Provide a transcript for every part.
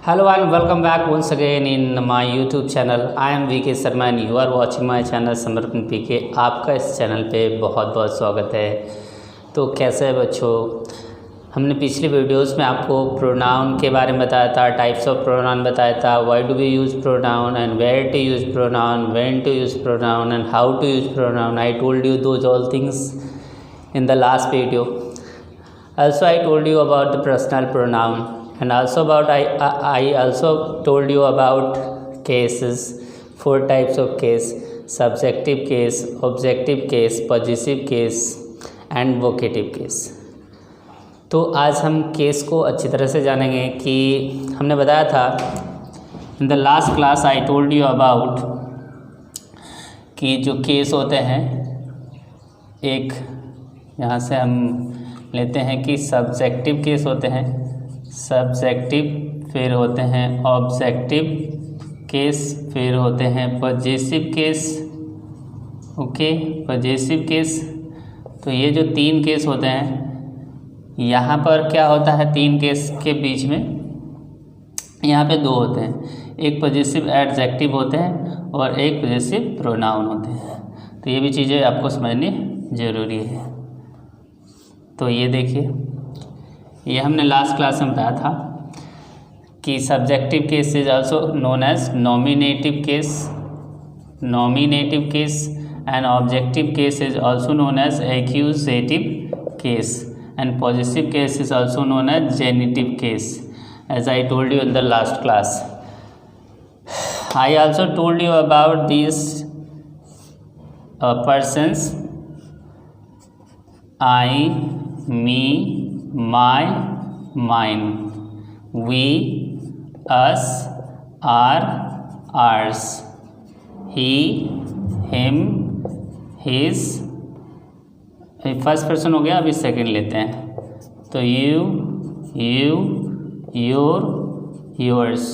Hello and welcome back once again in my YouTube channel. I am VK Sharma and you are watching my channel समर्पण PK। आपका इस channel पे बहुत बहुत स्वागत है। तो कैसे है बच्चों, हमने पिछली वीडियोस में आपको प्रोनाउन के बारे में बताया था, टाइप्स ऑफ प्रोनाउन बताया था, why do we use pronoun and where to use pronoun, when to use pronoun and how to use pronoun. I told you those all things in the last video. Also I told you about the personal pronoun and also about I also told you about cases, 4 types of case: subjective case, objective case, possessive case and vocative case। तो आज हम case को अच्छी तरह से जानेंगे कि हमने बताया था in the last class I told you about कि जो केस होते हैं, एक यहाँ से हम लेते हैं कि सब्जेक्टिव केस होते हैं, सब्जेक्टिव, फिर होते हैं ऑब्जेक्टिव केस, फिर होते हैं possessive case. Okay, possessive case. तो ये जो 3 केस होते हैं, यहाँ पर क्या होता है 3 केस के बीच में, यहाँ पे 2 होते हैं, एक पॉजेसिव एडजेक्टिव होते हैं और एक पॉजेसिव प्रोनाउन होते हैं। तो ये भी चीज़ें आपको समझनी ज़रूरी है। तो ये देखिए, ये हमने लास्ट क्लास में बताया था कि subjective case is also known as nominative case, nominative case, and objective case is also known as accusative case, and possessive case is also known as genitive case, as I told you in the last class. I also told you about this persons, I, me, my, mine, we, us, our, ours, he, him, his। First person हो गया, अभी second लेते हैं। तो you, your, yours,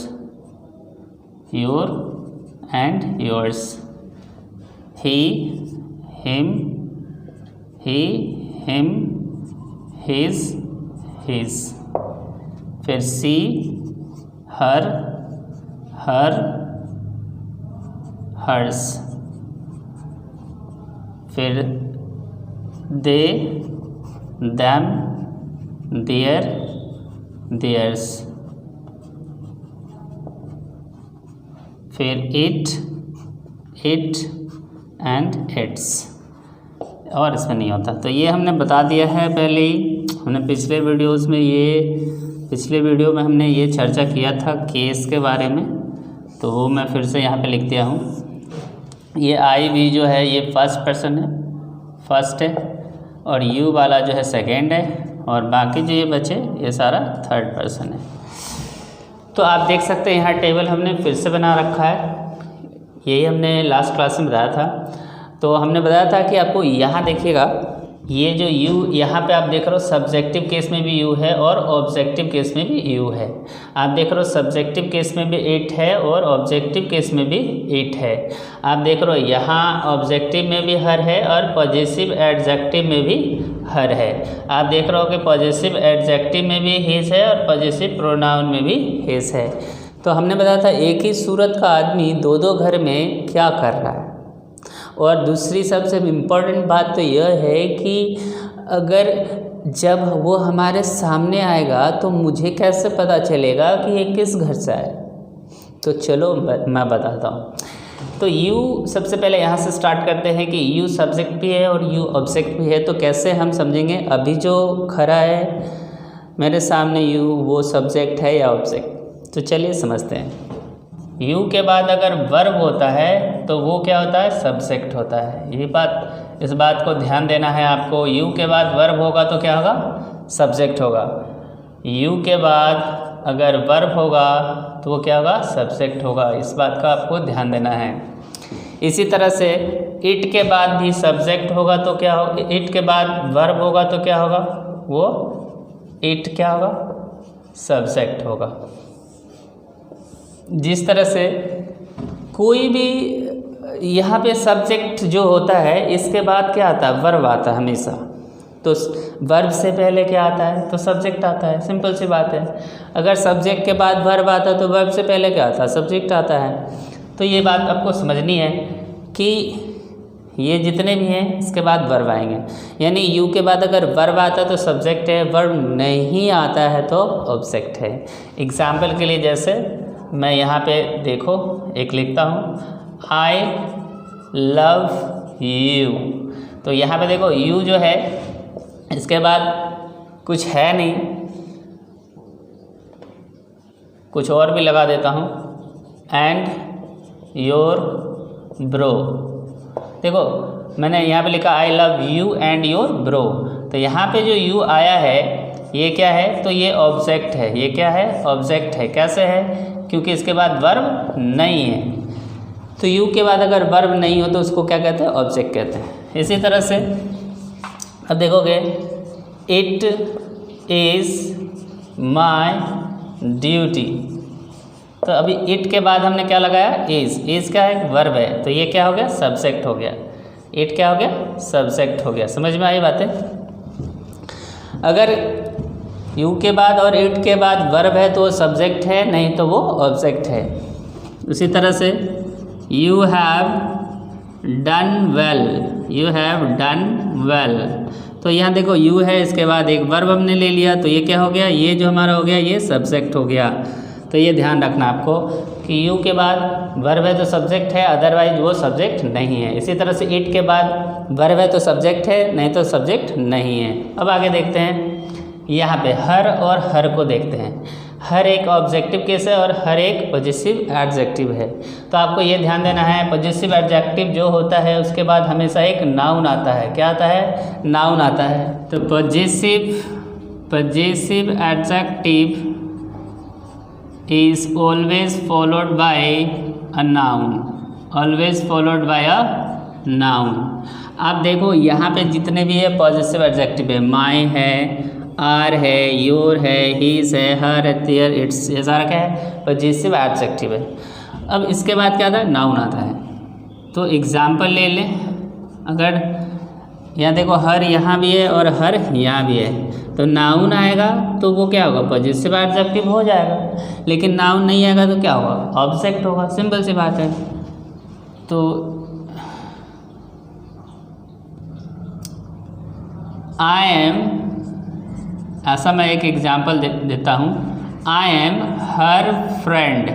your and yours, he, him, him, his, फिर she, her, hers, फिर they, them, their, theirs, फिर it and its, और इसमें नहीं होता। तो ये हमने बता दिया है पहले ही, हमने पिछले वीडियो में हमने ये चर्चा किया था केस के बारे में। तो वो मैं फिर से यहाँ पे लिख दिया हूँ। ये आई वी जो है ये फर्स्ट पर्सन है, फर्स्ट है, और यू वाला जो है सेकेंड है, और बाकी जो ये बचे ये सारा थर्ड पर्सन है। तो आप देख सकते हैं यहाँ टेबल हमने फिर से बना रखा है, यही हमने लास्ट क्लास में बताया था। तो हमने बताया था कि आपको यहाँ देखिएगा, ये जो यू यहाँ पे आप देख रहे हो, सब्जेक्टिव केस में भी यू है और ऑब्जेक्टिव केस में भी यू है। आप देख रहे हो सब्जेक्टिव केस में भी इट है और ऑब्जेक्टिव केस में भी इट है। आप देख रहे हो यहाँ ऑब्जेक्टिव में भी हर है और पॉजेसिव एडजेक्टिव में भी हर है। आप देख रहे हो कि पॉजेसिव एडजेक्टिव में भी हिज है और पॉजेसिव प्रोनाउन में भी हिज है। तो हमने बताया था एक ही सूरत का आदमी 2 घर में क्या कर रहा है। और दूसरी सबसे इम्पोर्टेंट बात तो यह है कि अगर जब वो हमारे सामने आएगा तो मुझे कैसे पता चलेगा कि ये किस घर से आए। तो चलो मैं बताता हूँ। तो यू सबसे पहले यहाँ से स्टार्ट करते हैं कि यू सब्जेक्ट भी है और यू ऑब्जेक्ट भी है। तो कैसे हम समझेंगे, अभी जो खड़ा है मेरे सामने यू, वो सब्जेक्ट है या ऑब्जेक्ट। तो चलिए समझते हैं। यू के बाद अगर वर्ब होता है तो वो क्या होता है, सब्जेक्ट होता है। इस बात को ध्यान देना है आपको। यू के बाद वर्ब होगा तो क्या होगा, सब्जेक्ट होगा। यू के बाद अगर वर्ब होगा तो वो क्या होगा, सब्जेक्ट होगा। इस बात का आपको ध्यान देना है। इसी तरह से इट के बाद भी सब्जेक्ट होगा तो क्या होगा, इट के बाद वर्ब होगा तो क्या होगा, वो इट क्या होगा, सब्जेक्ट होगा। जिस तरह से कोई भी यहाँ पे सब्जेक्ट जो होता है इसके बाद क्या आता है, वर्ब आता है हमेशा। तो वर्ब से पहले क्या आता है? तो सब्जेक्ट आता है, सिंपल सी बात है। अगर सब्जेक्ट के बाद वर्ब आता है तो वर्ब से पहले क्या आता है? सब्जेक्ट आता है। तो ये बात आपको समझनी है कि ये जितने भी हैं इसके बाद वर्ब आएंगे, यानी यू के बाद अगर वर्ब आता है तो सब्जेक्ट है, वर्ब नहीं आता है तो ऑब्जेक्ट है। एग्जाम्पल के लिए जैसे मैं यहाँ पे देखो एक लिखता हूँ, आई लव यू। तो यहाँ पे देखो यू जो है इसके बाद कुछ है नहीं, कुछ और भी लगा देता हूँ, एंड योर ब्रो। देखो मैंने यहाँ पे लिखा I love you and your bro. तो यहाँ पे जो यू आया है ये क्या है? तो ये ऑब्जेक्ट है। ये क्या है? ऑब्जेक्ट है। कैसे है? क्योंकि इसके बाद वर्ब नहीं है। तो यू के बाद अगर वर्ब नहीं हो तो उसको क्या कहते हैं? ऑब्जेक्ट कहते हैं। इसी तरह से अब देखोगे, इट इज़ माई ड्यूटी। तो अभी इट के बाद हमने क्या लगाया? इज़ क्या है? वर्ब है। तो ये क्या हो गया? सब्जेक्ट हो गया। इट क्या हो गया? सब्जेक्ट हो गया। समझ में आई बातें? अगर यू के बाद और इट के बाद वर्ब है तो वो सब्जेक्ट है, नहीं तो वो ऑब्जेक्ट है। उसी तरह से you have done well, you have done well. तो यहाँ देखो यू है, इसके बाद एक वर्ब हमने ले लिया, तो ये क्या हो गया? ये जो हमारा हो गया ये सब्जेक्ट हो गया। तो ये ध्यान रखना आपको कि यू के बाद वर्ब है तो सब्जेक्ट है, अदरवाइज वो सब्जेक्ट नहीं है। इसी तरह से इट के बाद वर्ब है तो सब्जेक्ट है, नहीं तो सब्जेक्ट नहीं है। अब आगे देखते हैं, यहाँ पे हर और हर को देखते हैं। हर एक ऑब्जेक्टिव केस है और हर एक पॉजिटिव एडजेक्टिव है। तो आपको ये ध्यान देना है, पॉजिटिव एडजेक्टिव जो होता है उसके बाद हमेशा एक नाउन आता है। क्या आता है? नाउन आता है। तो positive adjective is always followed by a noun, always followed by a noun। आप देखो यहाँ पे जितने भी है पॉजिटिव एडजेक्टिव है, माई है, आर है, योर है, हीज है, हर है, देयर, इट्स, ये सारा क्या है? पॉजिटिव एडजेक्टिव है। अब इसके बाद क्या आता है? नाउन आता है। तो एग्जाम्पल ले लें, अगर यहाँ देखो हर यहाँ भी है और हर यहाँ भी है, तो नाउन आएगा तो वो क्या होगा? पॉजिटिव एडजेक्टिव हो जाएगा। लेकिन नाउन नहीं आएगा तो क्या होगा? ऑब्जेक्ट होगा। सिंपल सी बात है। तो आई एम, ऐसा मैं एक एग्जाम्पल देता हूँ, I am her friend,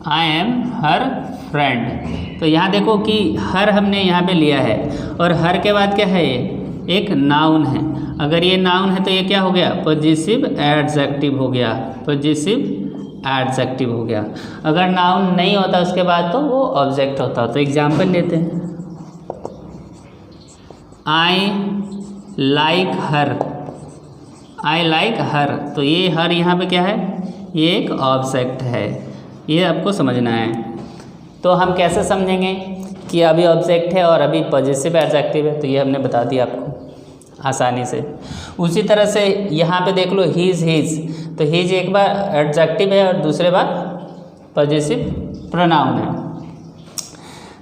I am her friend. तो यहाँ देखो कि हर हमने यहाँ पे लिया है और हर के बाद क्या है? ये एक नाउन है। अगर ये नाउन है तो ये क्या हो गया? पॉजिटिव एडजेक्टिव हो गया। पॉजिटिव एडजेक्टिव हो गया। अगर नाउन नहीं होता उसके बाद तो वो ऑब्जेक्ट होता। तो एग्जाम्पल लेते हैं, I like her, I like हर। तो ये हर यहाँ पे क्या है? ये एक ऑब्जेक्ट है। ये आपको समझना है। तो हम कैसे समझेंगे कि अभी ऑब्जेक्ट है और अभी पॉजिटिव एडजेक्टिव है? तो ये हमने बता दिया आपको आसानी से। उसी तरह से यहाँ पे देख लो, हीज, हीज। तो हीज एक बार एडजेक्टिव है और दूसरे बार पॉजिटिव प्रोनाउन है।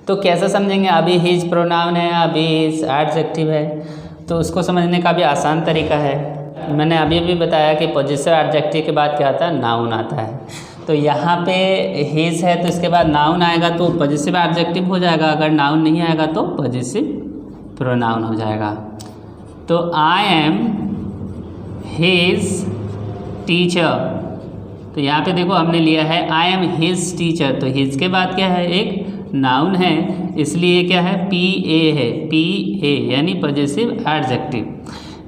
तो कैसे समझेंगे? अभी हीज प्रोनाउन है, अभी हीज एडजेक्टिव है। तो उसको समझने का भी आसान तरीका है। मैंने अभी भी बताया कि पॉजिटिव एडजेक्टिव के बाद क्या आता है? नाउन आता है। तो यहाँ पे हीज है तो इसके बाद नाउन आएगा तो पॉजिटिव एडजेक्टिव हो जाएगा। अगर नाउन नहीं आएगा तो पॉजिटिव प्रोनाउन हो जाएगा। तो आई एम हिज टीचर। तो यहाँ पे देखो हमने लिया है आई एम हिज टीचर। तो हिज के बाद क्या है? एक नाउन है, इसलिए क्या है? पी ए है, पी ए यानी पॉजिटिव एडजेक्टिव।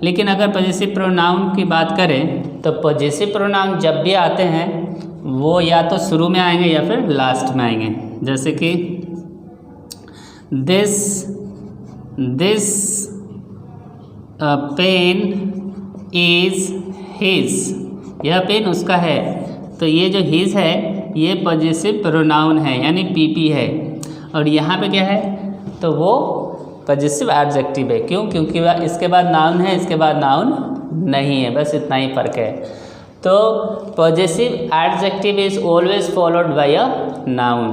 लेकिन अगर पॉजिटिव प्रोनाउन की बात करें तो पॉजिटिव प्रोनाउन जब भी आते हैं वो या तो शुरू में आएंगे या फिर लास्ट में आएंगे। जैसे कि दिस पेन इज़ हिज, यह पेन उसका है। तो ये जो हिज है ये पॉजिटिव प्रोनाउन है यानी पीपी है। और यहाँ पे क्या है? तो वो पॉजिटिव एडजेक्टिव है। क्यों? क्योंकि इसके बाद नाउन है, इसके बाद नाउन नहीं है। बस इतना ही फ़र्क है। तो positive adjective is always followed by a noun,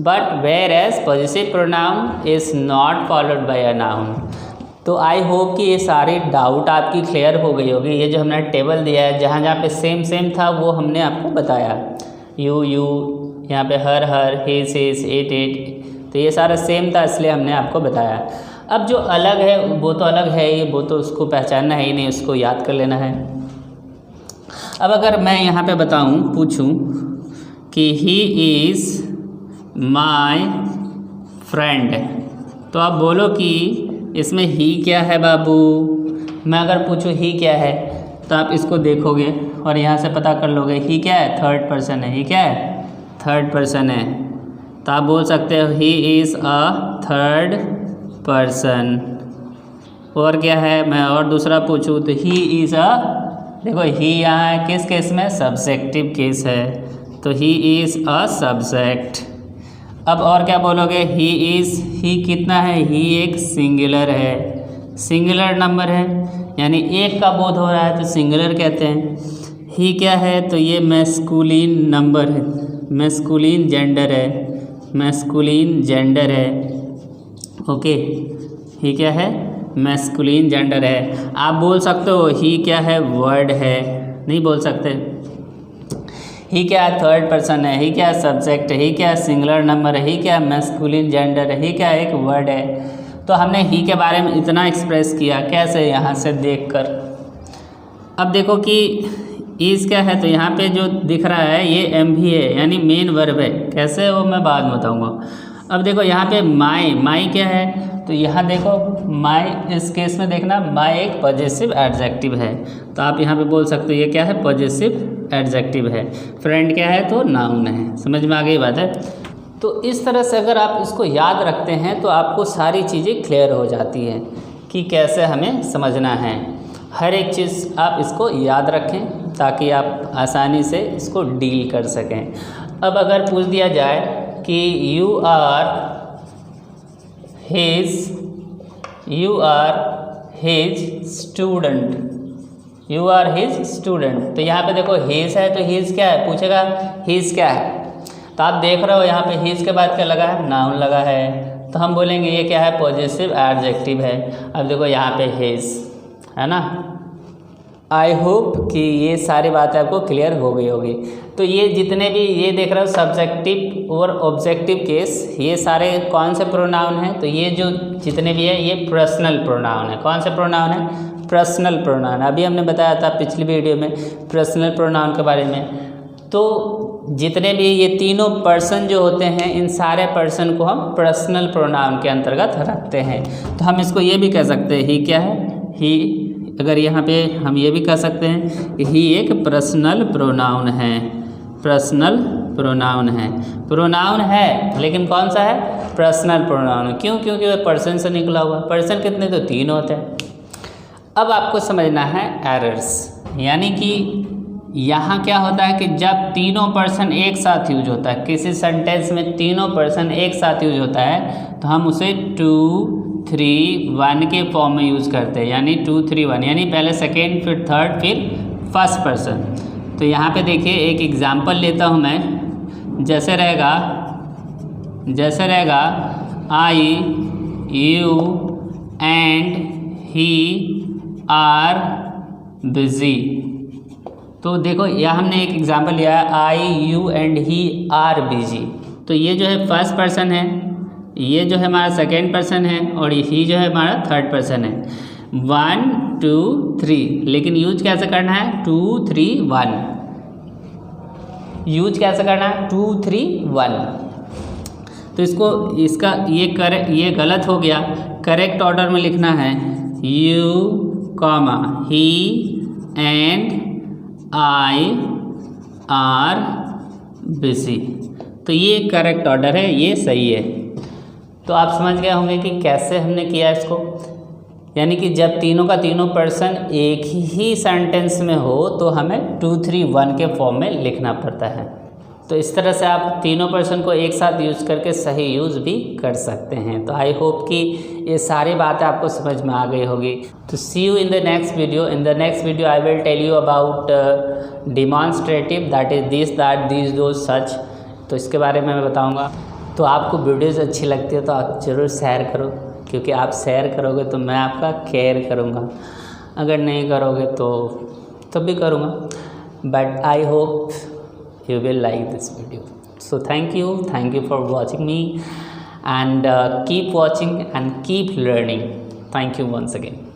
but whereas positive pronoun is not followed by a noun. तो आई होप कि ये सारी डाउट आपकी क्लियर हो गई होगी। ये जो हमने टेबल दिया है, जहाँ जहाँ पे सेम था वो हमने आपको बताया। यू यहाँ पे हर हिज इट, तो ये सारा सेम था, इसलिए हमने आपको बताया। अब जो अलग है वो तो अलग है ही, वो तो उसको पहचानना है ही नहीं, उसको याद कर लेना है। अब अगर मैं यहाँ पे पूछूँ कि ही इज़ माय फ्रेंड, तो आप बोलो कि इसमें ही क्या है बाबू। मैं अगर पूछूँ ही क्या है, तो आप इसको देखोगे और यहाँ से पता कर लोगे ही क्या है, थर्ड पर्सन है। ही क्या है, थर्ड पर्सन है। तो आप बोल सकते हो he is a third person. और क्या है, मैं और दूसरा पूछूँ तो ही इज़ अ, देखो ही यहाँ है किस केस में, सब्जेक्टिव केस है, तो ही इज़ अ सब्जेक्ट। अब और क्या बोलोगे, ही इज़, ही कितना है, ही एक सिंगुलर है, सिंगुलर नंबर है, यानी एक का बोध हो रहा है तो सिंगुलर कहते हैं। ही क्या है, तो ये मैस्कुलिन नंबर है, मैस्कुलिन जेंडर है, मैस्कुलिन जेंडर है। ओके, ही क्या है, मैस्कुलिन जेंडर है। आप बोल सकते हो ही क्या है, वर्ड है, नहीं बोल सकते। ही क्या है, थर्ड पर्सन है, ही क्या है, सब्जेक्ट है, ही क्या है, सिंगुलर नंबर है, ही क्या है, मैस्कुलिन जेंडर है, ही क्या है, एक वर्ड है। तो हमने ही के बारे में इतना एक्सप्रेस किया, कैसे, यहाँ से देखकर। अब देखो कि इज़ क्या है, तो यहाँ पे जो दिख रहा है ये एमवी है, यानी मेन वर्ब है। कैसे वो मैं बाद में बताऊँगा। अब देखो यहाँ पे माई क्या है, तो यहाँ देखो माई, इस केस में देखना माई एक पॉजेसिव एडजेक्टिव है, तो आप यहाँ पे बोल सकते हो ये क्या है, पॉजेसिव एडजेक्टिव है। फ्रेंड क्या है, तो नाउन है। समझ में आ गई बात है। तो इस तरह से अगर आप इसको याद रखते हैं तो आपको सारी चीज़ें क्लियर हो जाती हैं कि कैसे हमें समझना है। हर एक चीज़ आप इसको याद रखें ताकि आप आसानी से इसको डील कर सकें। अब अगर पूछ दिया जाए कि you are his student, you are his student, तो यहाँ पे देखो हिज है, तो हिज क्या है, पूछेगा हिज क्या है, तो आप देख रहे हो यहाँ पे हिज के बाद क्या लगा है, नाउन लगा है, तो हम बोलेंगे ये क्या है, पॉजेसिव एडजेक्टिव है। अब देखो यहाँ पे हिज है ना। आई होप कि ये सारी बातें आपको क्लियर हो गई होगी। तो ये जितने भी ये देख रहे हो सब्जेक्टिव और ऑब्जेक्टिव केस, ये सारे कौन से प्रोनाउन हैं, तो ये जो जितने भी है ये पर्सनल प्रोनाउन है। कौन से प्रोनाउन है, पर्सनल प्रोनाउन। अभी हमने बताया था पिछली वीडियो में पर्सनल प्रोनाउन के बारे में। तो जितने भी ये तीनों पर्सन जो होते हैं, इन सारे पर्सन को हम पर्सनल प्रोनाउन के अंतर्गत रखते हैं। तो हम इसको ये भी कह सकते हैं ही क्या है, ही, अगर यहाँ पे हम ये भी कह सकते हैं कि ही एक पर्सनल प्रोनाउन है, पर्सनल प्रोनाउन है। प्रोनाउन है लेकिन कौन सा है, पर्सनल प्रोनाउन। क्यों, क्योंकि वह पर्सन से निकला हुआ। पर्सन कितने, तो 3 होते हैं। अब आपको समझना है एरर्स, यानी कि यहाँ क्या होता है कि जब तीनों पर्सन एक साथ यूज होता है, किसी सेंटेंस में तीनों पर्सन एक साथ यूज होता है, तो हम उसे 2, 3, 1 के फॉर्म में यूज़ करते हैं। यानी 2, 3, 1, यानी पहले सेकेंड, फिर थर्ड, फिर फर्स्ट पर्सन। तो यहाँ पे देखिए एक एग्जांपल लेता हूँ मैं। जैसे रहेगा I, you and he are busy. तो देखो यहाँ हमने एक एग्जांपल लिया है, I, you and he are busy. तो ये जो है फर्स्ट पर्सन है, ये जो है हमारा सेकेंड पर्सन है, और ही जो है हमारा थर्ड पर्सन है। 1, 2, 3, लेकिन यूज कैसे करना है, 2, 3, 1। यूज कैसे करना है, 2, 3, 1। तो इसका ये गलत हो गया। करेक्ट ऑर्डर में लिखना है you, comma, he and I R busy. तो ये करेक्ट ऑर्डर है, ये सही है। तो आप समझ गए होंगे कि कैसे हमने किया इसको। यानी कि जब तीनों का तीनों पर्सन एक ही सेंटेंस में हो तो हमें 2, 3, 1 के फॉर्म में लिखना पड़ता है। तो इस तरह से आप तीनों पर्सन को एक साथ यूज़ करके सही यूज़ भी कर सकते हैं। तो आई होप कि ये सारी बातें आपको समझ में आ गई होगी। तो see you in the next video. In the next video I will tell you about demonstrative, that is this, that, this, those, such. तो इसके बारे में मैं बताऊँगा। तो आपको वीडियोज़ अच्छी लगती है तो आप ज़रूर शेयर करो, क्योंकि आप शेयर करोगे तो मैं आपका केयर करूँगा, अगर नहीं करोगे तो तब भी करूँगा, but I hope you will like this video. So thank you for watching me, and keep watching and keep learning. Thank you once again.